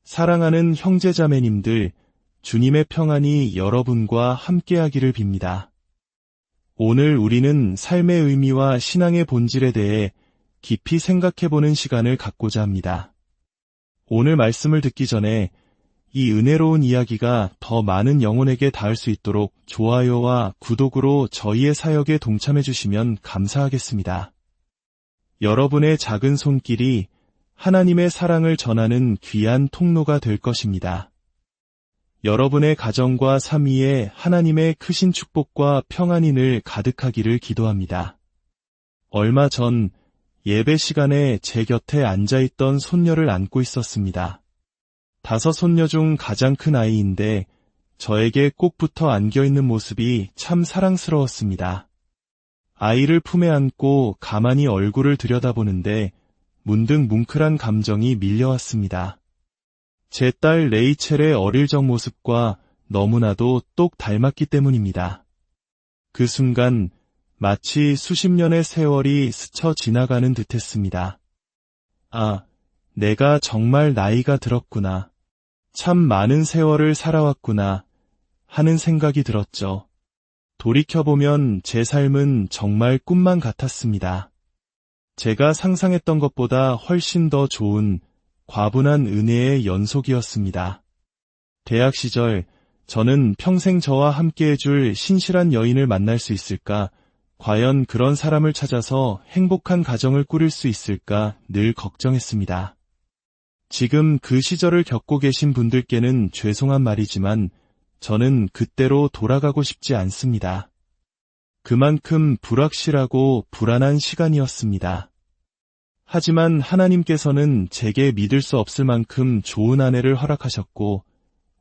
사랑하는 형제자매님들, 주님의 평안이 여러분과 함께하기를 빕니다. 오늘 우리는 삶의 의미와 신앙의 본질에 대해 깊이 생각해보는 시간을 갖고자 합니다. 오늘 말씀을 듣기 전에 이 은혜로운 이야기가 더 많은 영혼에게 닿을 수 있도록 좋아요와 구독으로 저희의 사역에 동참해 주시면 감사하겠습니다. 여러분의 작은 손길이 하나님의 사랑을 전하는 귀한 통로가 될 것입니다. 여러분의 가정과 삶 위에 하나님의 크신 축복과 평안이 늘 가득하기를 기도합니다. 얼마 전 예배 시간에 제 곁에 앉아있던 손녀를 안고 있었습니다. 5 손녀 중 가장 큰 아이인데 저에게 꼭 붙어 안겨있는 모습이 참 사랑스러웠습니다. 아이를 품에 안고 가만히 얼굴을 들여다보는데 문득 뭉클한 감정이 밀려왔습니다. 제 딸 레이첼의 어릴 적 모습과 너무나도 똑 닮았기 때문입니다. 그 순간 마치 수십 년의 세월이 스쳐 지나가는 듯했습니다. 아, 내가 정말 나이가 들었구나. 참 많은 세월을 살아왔구나 하는 생각이 들었죠. 돌이켜보면 제 삶은 정말 꿈만 같았습니다. 제가 상상했던 것보다 훨씬 더 좋은 과분한 은혜의 연속이었습니다. 대학 시절 저는 평생 저와 함께 해줄 신실한 여인을 만날 수 있을까, 과연 그런 사람을 찾아서 행복한 가정을 꾸릴 수 있을까 늘 걱정했습니다. 지금 그 시절을 겪고 계신 분들께는 죄송한 말이지만 저는 그때로 돌아가고 싶지 않습니다. 그만큼 불확실하고 불안한 시간이었습니다. 하지만 하나님께서는 제게 믿을 수 없을 만큼 좋은 아내를 허락하셨고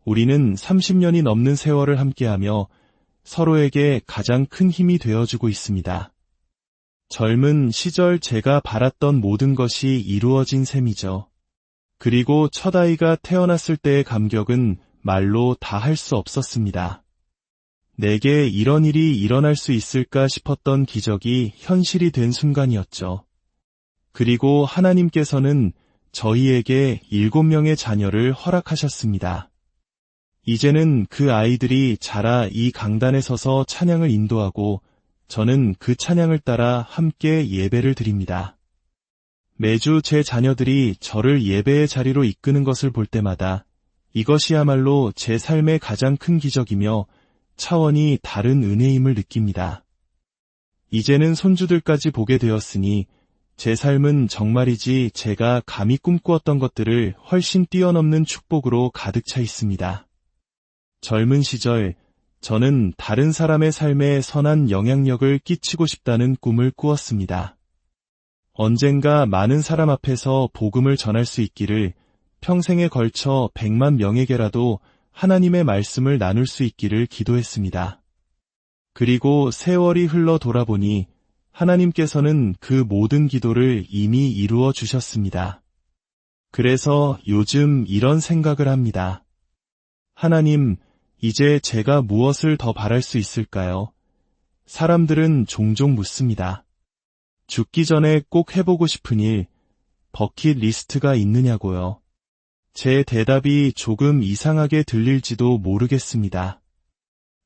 우리는 30년이 넘는 세월을 함께하며 서로에게 가장 큰 힘이 되어주고 있습니다. 젊은 시절 제가 바랐던 모든 것이 이루어진 셈이죠. 그리고 첫 아이가 태어났을 때의 감격은 말로 다 할 수 없었습니다. 내게 이런 일이 일어날 수 있을까 싶었던 기적이 현실이 된 순간이었죠. 그리고 하나님께서는 저희에게 7명의 자녀를 허락하셨습니다. 이제는 그 아이들이 자라 이 강단에 서서 찬양을 인도하고 저는 그 찬양을 따라 함께 예배를 드립니다. 매주 제 자녀들이 저를 예배의 자리로 이끄는 것을 볼 때마다 이것이야말로 제 삶의 가장 큰 기적이며 차원이 다른 은혜임을 느낍니다. 이제는 손주들까지 보게 되었으니 제 삶은 정말이지 제가 감히 꿈꾸었던 것들을 훨씬 뛰어넘는 축복으로 가득 차 있습니다. 젊은 시절 저는 다른 사람의 삶에 선한 영향력을 끼치고 싶다는 꿈을 꾸었습니다. 언젠가 많은 사람 앞에서 복음을 전할 수 있기를, 평생에 걸쳐 100만 명에게라도 하나님의 말씀을 나눌 수 있기를 기도했습니다. 그리고 세월이 흘러 돌아보니 하나님께서는 그 모든 기도를 이미 이루어 주셨습니다. 그래서 요즘 이런 생각을 합니다. 하나님, 이제 제가 무엇을 더 바랄 수 있을까요? 사람들은 종종 묻습니다. 죽기 전에 꼭 해보고 싶은 일, 버킷리스트가 있느냐고요. 제 대답이 조금 이상하게 들릴지도 모르겠습니다.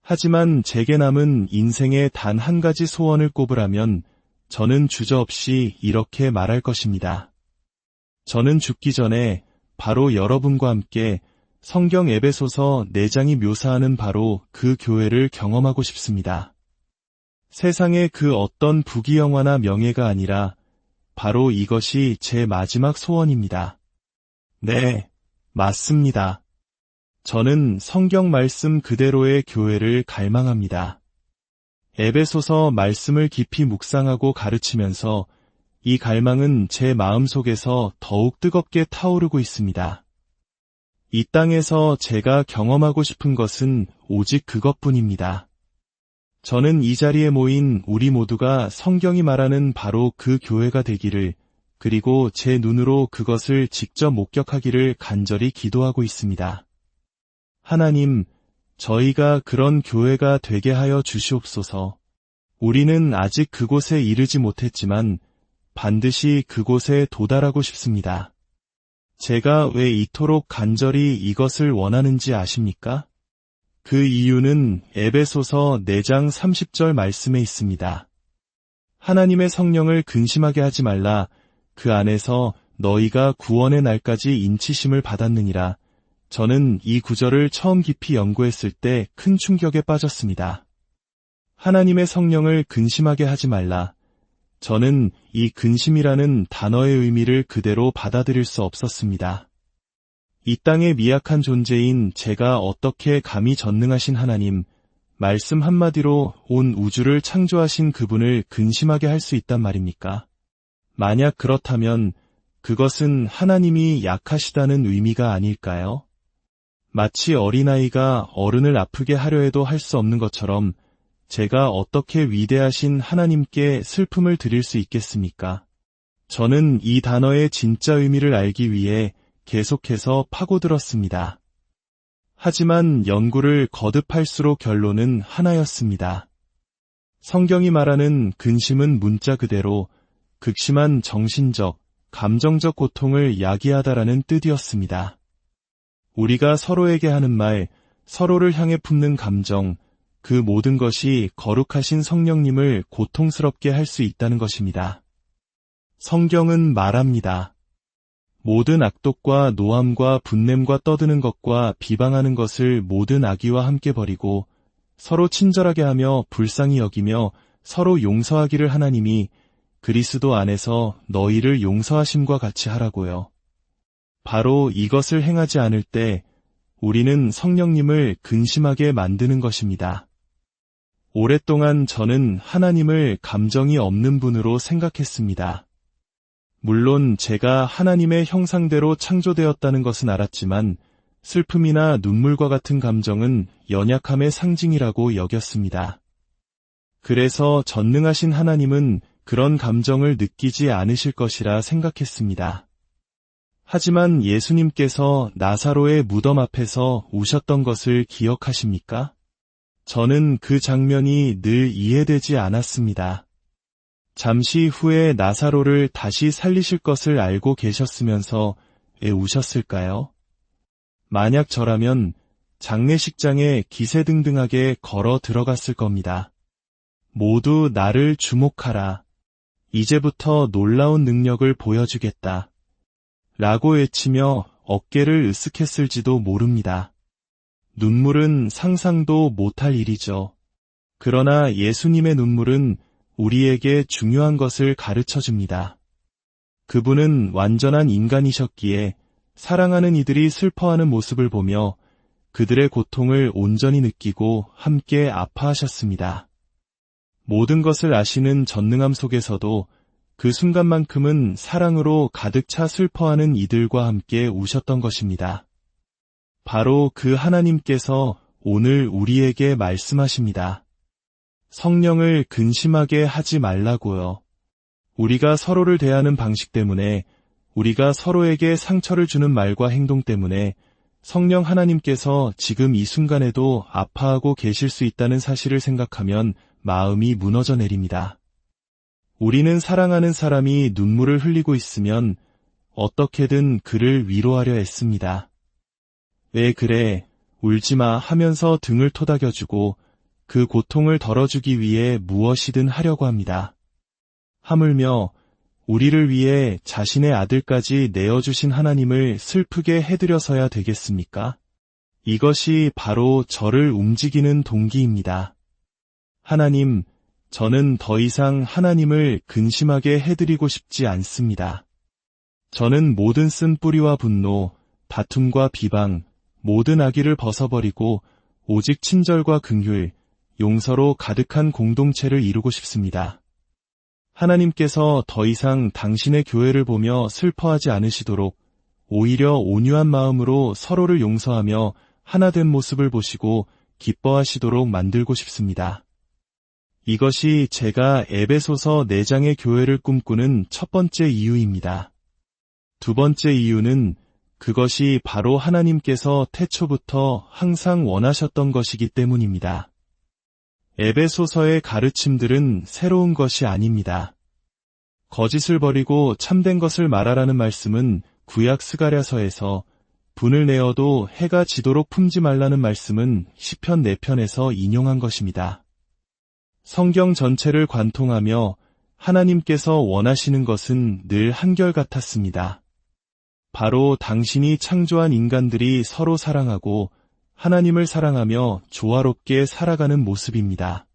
하지만 제게 남은 인생의 단 한 가지 소원을 꼽으라면 저는 주저없이 이렇게 말할 것입니다. 저는 죽기 전에 바로 여러분과 함께 성경 에베소서 4장이 묘사하는 바로 그 교회를 경험하고 싶습니다. 세상의 그 어떤 부귀영화나 명예가 아니라 바로 이것이 제 마지막 소원입니다. 네, 맞습니다. 저는 성경 말씀 그대로의 교회를 갈망합니다. 에베소서 말씀을 깊이 묵상하고 가르치면서 이 갈망은 제 마음속에서 더욱 뜨겁게 타오르고 있습니다. 이 땅에서 제가 경험하고 싶은 것은 오직 그것뿐입니다. 저는 이 자리에 모인 우리 모두가 성경이 말하는 바로 그 교회가 되기를, 그리고 제 눈으로 그것을 직접 목격하기를 간절히 기도하고 있습니다. 하나님, 저희가 그런 교회가 되게 하여 주시옵소서. 우리는 아직 그곳에 이르지 못했지만 반드시 그곳에 도달하고 싶습니다. 제가 왜 이토록 간절히 이것을 원하는지 아십니까? 그 이유는 에베소서 4장 30절 말씀에 있습니다. 하나님의 성령을 근심하게 하지 말라. 그 안에서 너희가 구원의 날까지 인치심을 받았느니라. 저는 이 구절을 처음 깊이 연구했을 때 큰 충격에 빠졌습니다. 하나님의 성령을 근심하게 하지 말라. 저는 이 근심이라는 단어의 의미를 그대로 받아들일 수 없었습니다. 이 땅의 미약한 존재인 제가 어떻게 감히 전능하신 하나님, 말씀 한마디로 온 우주를 창조하신 그분을 근심하게 할 수 있단 말입니까? 만약 그렇다면 그것은 하나님이 약하시다는 의미가 아닐까요? 마치 어린아이가 어른을 아프게 하려 해도 할 수 없는 것처럼 제가 어떻게 위대하신 하나님께 슬픔을 드릴 수 있겠습니까? 저는 이 단어의 진짜 의미를 알기 위해 계속해서 파고들었습니다. 하지만 연구를 거듭할수록 결론은 하나였습니다. 성경이 말하는 근심은 문자 그대로 극심한 정신적, 감정적 고통을 야기하다라는 뜻이었습니다. 우리가 서로에게 하는 말, 서로를 향해 품는 감정, 그 모든 것이 거룩하신 성령님을 고통스럽게 할 수 있다는 것입니다. 성경은 말합니다. 모든 악독과 노함과 분냄과 떠드는 것과 비방하는 것을 모든 악의와 함께 버리고 서로 친절하게 하며 불쌍히 여기며 서로 용서하기를 하나님이 그리스도 안에서 너희를 용서하심과 같이 하라고요. 바로 이것을 행하지 않을 때 우리는 성령님을 근심하게 만드는 것입니다. 오랫동안 저는 하나님을 감정이 없는 분으로 생각했습니다. 물론 제가 하나님의 형상대로 창조되었다는 것은 알았지만 슬픔이나 눈물과 같은 감정은 연약함의 상징이라고 여겼습니다. 그래서 전능하신 하나님은 그런 감정을 느끼지 않으실 것이라 생각했습니다. 하지만 예수님께서 나사로의 무덤 앞에서 우셨던 것을 기억하십니까? 저는 그 장면이 늘 이해되지 않았습니다. 잠시 후에 나사로를 다시 살리실 것을 알고 계셨으면서 왜 우셨을까요? 만약 저라면 장례식장에 기세등등하게 걸어 들어갔을 겁니다. 모두 나를 주목하라. 이제부터 놀라운 능력을 보여주겠다. 라고 외치며 어깨를 으쓱했을지도 모릅니다. 눈물은 상상도 못할 일이죠. 그러나 예수님의 눈물은 우리에게 중요한 것을 가르쳐줍니다. 그분은 완전한 인간이셨기에 사랑하는 이들이 슬퍼하는 모습을 보며 그들의 고통을 온전히 느끼고 함께 아파하셨습니다. 모든 것을 아시는 전능함 속에서도 그 순간만큼은 사랑으로 가득 차 슬퍼하는 이들과 함께 우셨던 것입니다. 바로 그 하나님께서 오늘 우리에게 말씀하십니다. 성령을 근심하게 하지 말라고요. 우리가 서로를 대하는 방식 때문에, 우리가 서로에게 상처를 주는 말과 행동 때문에 성령 하나님께서 지금 이 순간에도 아파하고 계실 수 있다는 사실을 생각하면 마음이 무너져 내립니다. 우리는 사랑하는 사람이 눈물을 흘리고 있으면 어떻게든 그를 위로하려 애씁니다. 왜 그래, 울지마 하면서 등을 토닥여주고 그 고통을 덜어주기 위해 무엇이든 하려고 합니다. 하물며 우리를 위해 자신의 아들까지 내어주신 하나님을 슬프게 해드려서야 되겠습니까? 이것이 바로 저를 움직이는 동기입니다. 하나님, 저는 더 이상 하나님을 근심하게 해드리고 싶지 않습니다. 저는 모든 쓴뿌리와 분노, 다툼과 비방, 모든 악의를 벗어버리고 오직 친절과 긍휼, 용서로 가득한 공동체를 이루고 싶습니다. 하나님께서 더 이상 당신의 교회를 보며 슬퍼하지 않으시도록 오히려 온유한 마음으로 서로를 용서하며 하나된 모습을 보시고 기뻐하시도록 만들고 싶습니다. 이것이 제가 에베소서 4장의 교회를 꿈꾸는 첫 번째 이유입니다. 두 번째 이유는 그것이 바로 하나님께서 태초부터 항상 원하셨던 것이기 때문입니다. 에베소서의 가르침들은 새로운 것이 아닙니다. 거짓을 버리고 참된 것을 말하라는 말씀은 구약 스가랴서에서 분을 내어도 해가 지도록 품지 말라는 말씀은 시편 4편에서 인용한 것입니다. 성경 전체를 관통하며 하나님께서 원하시는 것은 늘 한결같았습니다. 바로 당신이 창조한 인간들이 서로 사랑하고 하나님을 사랑하며 조화롭게 살아가는 모습입니다.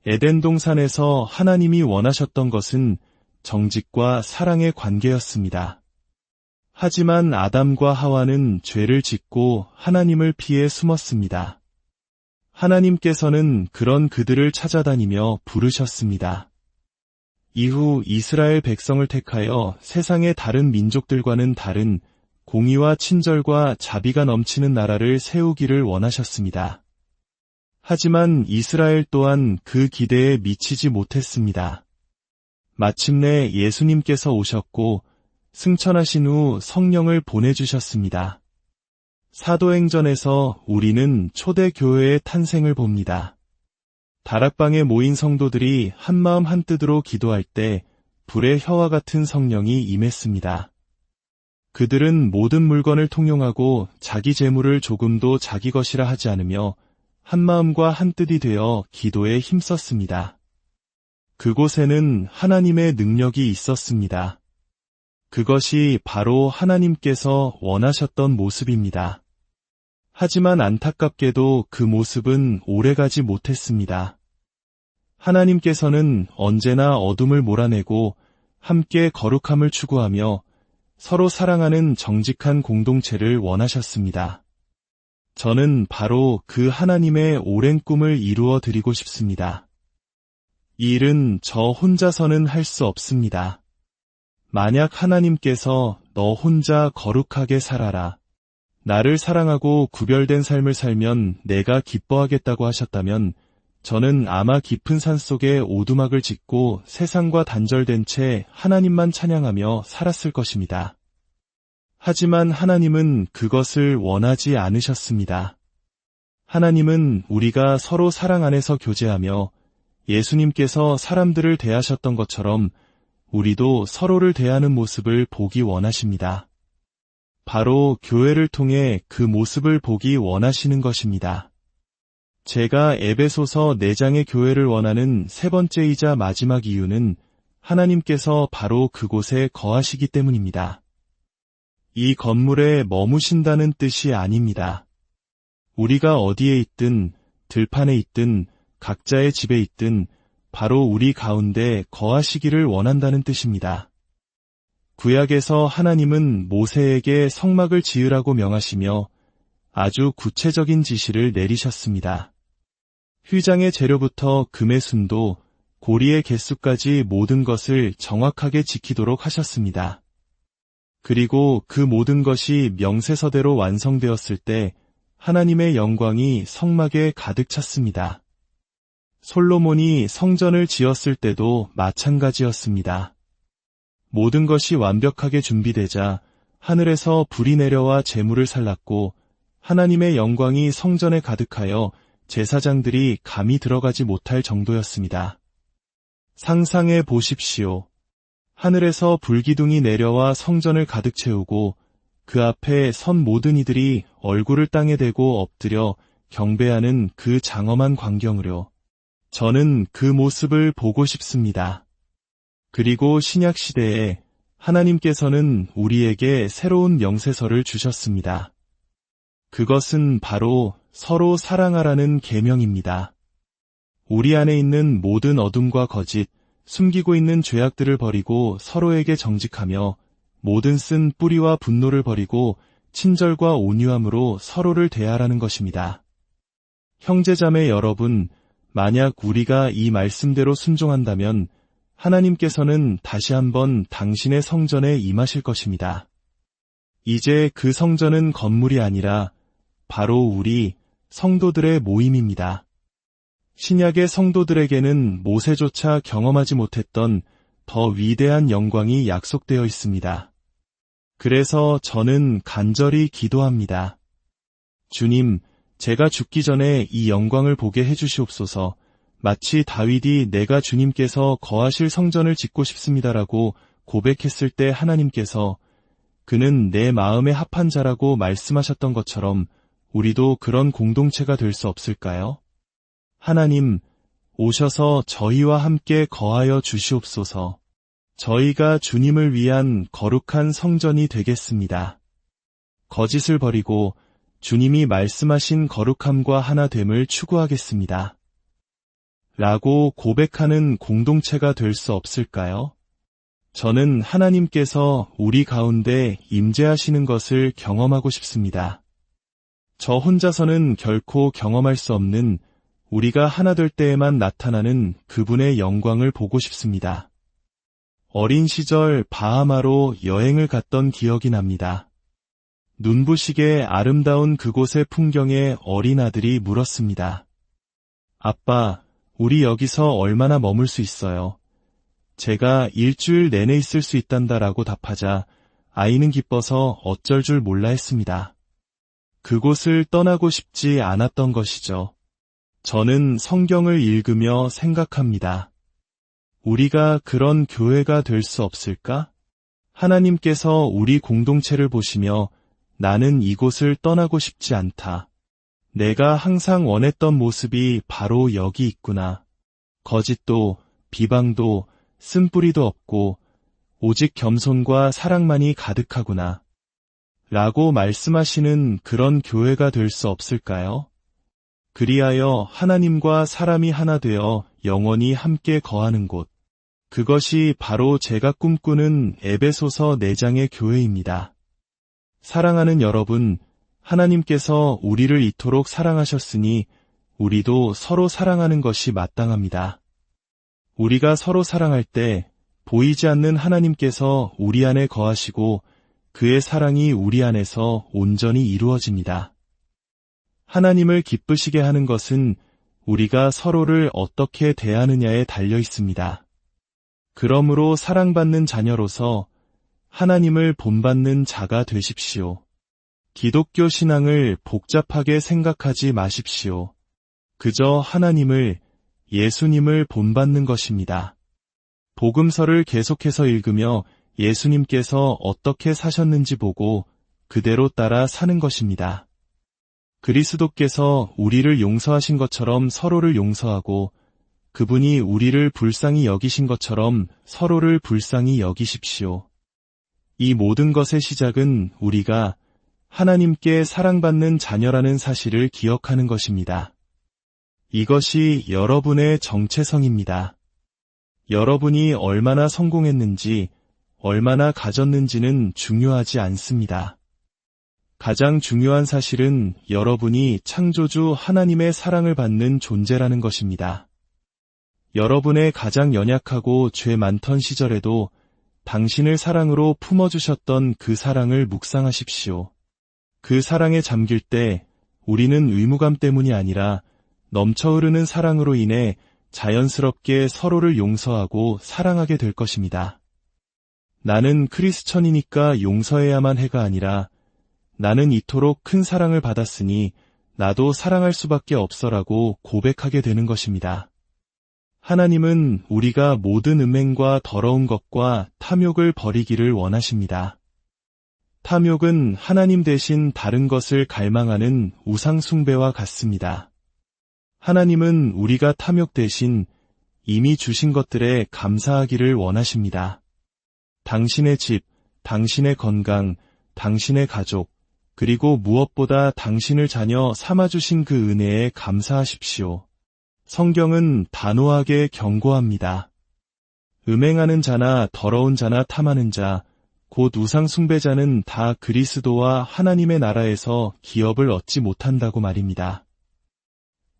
에덴 동산에서 하나님이 원하셨던 것은 정직과 사랑의 관계였습니다. 하지만 아담과 하와는 죄를 짓고 하나님을 피해 숨었습니다. 하나님께서는 그런 그들을 찾아다니며 부르셨습니다. 이후 이스라엘 백성을 택하여 세상의 다른 민족들과는 다른 공의와 친절과 자비가 넘치는 나라를 세우기를 원하셨습니다. 하지만 이스라엘 또한 그 기대에 미치지 못했습니다. 마침내 예수님께서 오셨고 승천하신 후 성령을 보내주셨습니다. 사도행전에서 우리는 초대교회의 탄생을 봅니다. 다락방에 모인 성도들이 한마음 한뜻으로 기도할 때 불의 혀와 같은 성령이 임했습니다. 그들은 모든 물건을 통용하고 자기 재물을 조금도 자기 것이라 하지 않으며 한마음과 한뜻이 되어 기도에 힘썼습니다. 그곳에는 하나님의 능력이 있었습니다. 그것이 바로 하나님께서 원하셨던 모습입니다. 하지만 안타깝게도 그 모습은 오래가지 못했습니다. 하나님께서는 언제나 어둠을 몰아내고 함께 거룩함을 추구하며 서로 사랑하는 정직한 공동체를 원하셨습니다. 저는 바로 그 하나님의 오랜 꿈을 이루어 드리고 싶습니다. 이 일은 저 혼자서는 할 수 없습니다. 만약 하나님께서 너 혼자 거룩하게 살아라, 나를 사랑하고 구별된 삶을 살면 내가 기뻐하겠다고 하셨다면 저는 아마 깊은 산속에 오두막을 짓고 세상과 단절된 채 하나님만 찬양하며 살았을 것입니다. 하지만 하나님은 그것을 원하지 않으셨습니다. 하나님은 우리가 서로 사랑 안에서 교제하며 예수님께서 사람들을 대하셨던 것처럼 우리도 서로를 대하는 모습을 보기 원하십니다. 바로 교회를 통해 그 모습을 보기 원하시는 것입니다. 제가 에베소서 4장의 교회를 원하는 세 번째이자 마지막 이유는 하나님께서 바로 그곳에 거하시기 때문입니다. 이 건물에 머무신다는 뜻이 아닙니다. 우리가 어디에 있든 들판에 있든 각자의 집에 있든 바로 우리 가운데 거하시기를 원한다는 뜻입니다. 구약에서 하나님은 모세에게 성막을 지으라고 명하시며 아주 구체적인 지시를 내리셨습니다. 휘장의 재료부터 금의 순도, 고리의 개수까지 모든 것을 정확하게 지키도록 하셨습니다. 그리고 그 모든 것이 명세서대로 완성되었을 때 하나님의 영광이 성막에 가득 찼습니다. 솔로몬이 성전을 지었을 때도 마찬가지였습니다. 모든 것이 완벽하게 준비되자 하늘에서 불이 내려와 제물을 살랐고 하나님의 영광이 성전에 가득하여 제사장들이 감히 들어가지 못할 정도였습니다. 상상해 보십시오. 하늘에서 불기둥이 내려와 성전을 가득 채우고 그 앞에 선 모든 이들이 얼굴을 땅에 대고 엎드려 경배하는 그 장엄한 광경으로 저는 그 모습을 보고 싶습니다. 그리고 신약 시대에 하나님께서는 우리에게 새로운 명세서를 주셨습니다. 그것은 바로 서로 사랑하라는 계명입니다. 우리 안에 있는 모든 어둠과 거짓, 숨기고 있는 죄악들을 버리고 서로에게 정직하며 모든 쓴 뿌리와 분노를 버리고 친절과 온유함으로 서로를 대하라는 것입니다. 형제자매 여러분, 만약 우리가 이 말씀대로 순종한다면 하나님께서는 다시 한번 당신의 성전에 임하실 것입니다. 이제 그 성전은 건물이 아니라 바로 우리 성도들의 모임입니다. 신약의 성도들에게는 모세조차 경험하지 못했던 더 위대한 영광이 약속되어 있습니다. 그래서 저는 간절히 기도합니다. 주님, 제가 죽기 전에 이 영광을 보게 해주시옵소서. 마치 다윗이 내가 주님께서 거하실 성전을 짓고 싶습니다라고 고백했을 때 하나님께서 그는 내 마음에 합한 자라고 말씀하셨던 것처럼 우리도 그런 공동체가 될 수 없을까요? 하나님, 오셔서 저희와 함께 거하여 주시옵소서. 저희가 주님을 위한 거룩한 성전이 되겠습니다. 거짓을 버리고 주님이 말씀하신 거룩함과 하나됨을 추구하겠습니다. 라고 고백하는 공동체가 될 수 없을까요? 저는 하나님께서 우리 가운데 임재하시는 것을 경험하고 싶습니다. 저 혼자서는 결코 경험할 수 없는 우리가 하나 될 때에만 나타나는 그분의 영광을 보고 싶습니다. 어린 시절 바하마로 여행을 갔던 기억이 납니다. 눈부시게 아름다운 그곳의 풍경에 어린 아들이 물었습니다. 아빠, 우리 여기서 얼마나 머물 수 있어요? 제가 일주일 내내 있을 수 있단다라고 답하자 아이는 기뻐서 어쩔 줄 몰라 했습니다. 그곳을 떠나고 싶지 않았던 것이죠. 저는 성경을 읽으며 생각합니다. 우리가 그런 교회가 될 수 없을까? 하나님께서 우리 공동체를 보시며 나는 이곳을 떠나고 싶지 않다. 내가 항상 원했던 모습이 바로 여기 있구나. 거짓도 비방도 쓴뿌리도 없고 오직 겸손과 사랑만이 가득하구나. 라고 말씀하시는 그런 교회가 될 수 없을까요? 그리하여 하나님과 사람이 하나 되어 영원히 함께 거하는 곳. 그것이 바로 제가 꿈꾸는 에베소서 4장의 교회입니다. 사랑하는 여러분, 하나님께서 우리를 이토록 사랑하셨으니 우리도 서로 사랑하는 것이 마땅합니다. 우리가 서로 사랑할 때 보이지 않는 하나님께서 우리 안에 거하시고 그의 사랑이 우리 안에서 온전히 이루어집니다. 하나님을 기쁘시게 하는 것은 우리가 서로를 어떻게 대하느냐에 달려 있습니다. 그러므로 사랑받는 자녀로서 하나님을 본받는 자가 되십시오. 기독교 신앙을 복잡하게 생각하지 마십시오. 그저 하나님을, 예수님을 본받는 것입니다. 복음서를 계속해서 읽으며 예수님께서 어떻게 사셨는지 보고 그대로 따라 사는 것입니다. 그리스도께서 우리를 용서하신 것처럼 서로를 용서하고 그분이 우리를 불쌍히 여기신 것처럼 서로를 불쌍히 여기십시오. 이 모든 것의 시작은 우리가 하나님께 사랑받는 자녀라는 사실을 기억하는 것입니다. 이것이 여러분의 정체성입니다. 여러분이 얼마나 성공했는지, 얼마나 가졌는지는 중요하지 않습니다. 가장 중요한 사실은 여러분이 창조주 하나님의 사랑을 받는 존재라는 것입니다. 여러분의 가장 연약하고 죄 많던 시절에도 당신을 사랑으로 품어주셨던 그 사랑을 묵상하십시오. 그 사랑에 잠길 때 우리는 의무감 때문이 아니라 넘쳐 흐르는 사랑으로 인해 자연스럽게 서로를 용서하고 사랑하게 될 것입니다. 나는 크리스천이니까 용서해야만 해가 아니라 나는 이토록 큰 사랑을 받았으니 나도 사랑할 수밖에 없어라고 고백하게 되는 것입니다. 하나님은 우리가 모든 음행과 더러운 것과 탐욕을 버리기를 원하십니다. 탐욕은 하나님 대신 다른 것을 갈망하는 우상 숭배와 같습니다. 하나님은 우리가 탐욕 대신 이미 주신 것들에 감사하기를 원하십니다. 당신의 집, 당신의 건강, 당신의 가족, 그리고 무엇보다 당신을 자녀 삼아주신 그 은혜에 감사하십시오. 성경은 단호하게 경고합니다. 음행하는 자나 더러운 자나 탐하는 자, 곧 우상 숭배자는 다 그리스도와 하나님의 나라에서 기업을 얻지 못한다고 말입니다.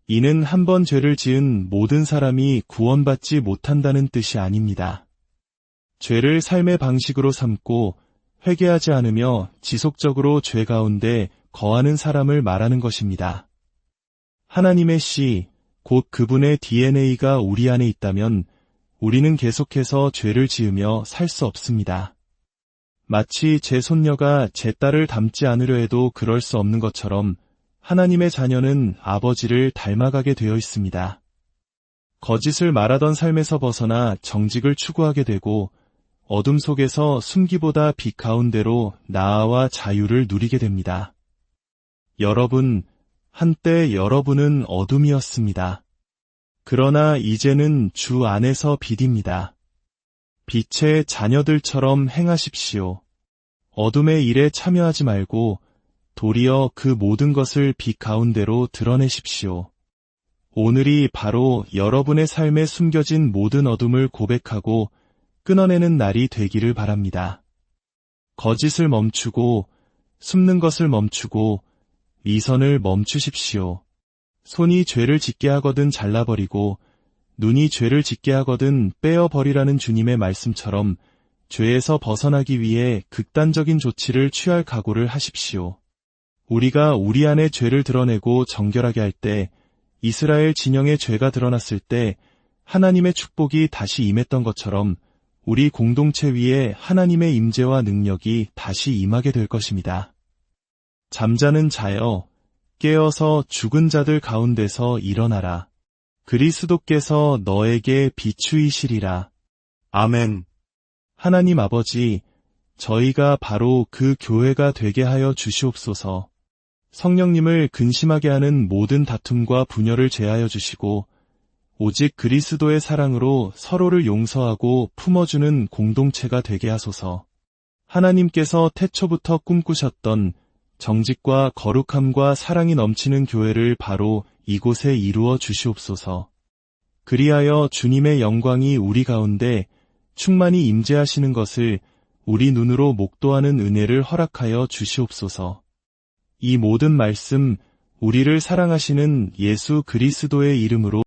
이는 한 번 죄를 지은 모든 사람이 구원받지 못한다는 뜻이 아닙니다. 죄를 삶의 방식으로 삼고 회개하지 않으며 지속적으로 죄 가운데 거하는 사람을 말하는 것입니다. 하나님의 씨, 곧 그분의 DNA가 우리 안에 있다면 우리는 계속해서 죄를 지으며 살 수 없습니다. 마치 제 손녀가 제 딸을 닮지 않으려 해도 그럴 수 없는 것처럼 하나님의 자녀는 아버지를 닮아가게 되어 있습니다. 거짓을 말하던 삶에서 벗어나 정직을 추구하게 되고 어둠 속에서 숨기보다 빛 가운데로 나아와 자유를 누리게 됩니다. 여러분, 한때 여러분은 어둠이었습니다. 그러나 이제는 주 안에서 빛입니다. 빛의 자녀들처럼 행하십시오. 어둠의 일에 참여하지 말고 도리어 그 모든 것을 빛 가운데로 드러내십시오. 오늘이 바로 여러분의 삶에 숨겨진 모든 어둠을 고백하고 끊어내는 날이 되기를 바랍니다. 거짓을 멈추고 숨는 것을 멈추고 미선을 멈추십시오. 손이 죄를 짓게 하거든 잘라버리고 눈이 죄를 짓게 하거든 빼어버리라는 주님의 말씀처럼 죄에서 벗어나기 위해 극단적인 조치를 취할 각오를 하십시오. 우리가 우리 안에 죄를 드러내고 정결하게 할 때, 이스라엘 진영의 죄가 드러났을 때 하나님의 축복이 다시 임했던 것처럼 우리 공동체 위에 하나님의 임재와 능력이 다시 임하게 될 것입니다. 잠자는 자여, 깨어서 죽은 자들 가운데서 일어나라. 그리스도께서 너에게 비추이시리라. 아멘. 하나님 아버지, 저희가 바로 그 교회가 되게 하여 주시옵소서. 성령님을 근심하게 하는 모든 다툼과 분열을 제하여 주시고 오직 그리스도의 사랑으로 서로를 용서하고 품어주는 공동체가 되게 하소서. 하나님께서 태초부터 꿈꾸셨던 정직과 거룩함과 사랑이 넘치는 교회를 바로 이곳에 이루어 주시옵소서. 그리하여 주님의 영광이 우리 가운데 충만히 임재하시는 것을 우리 눈으로 목도하는 은혜를 허락하여 주시옵소서. 이 모든 말씀, 우리를 사랑하시는 예수 그리스도의 이름으로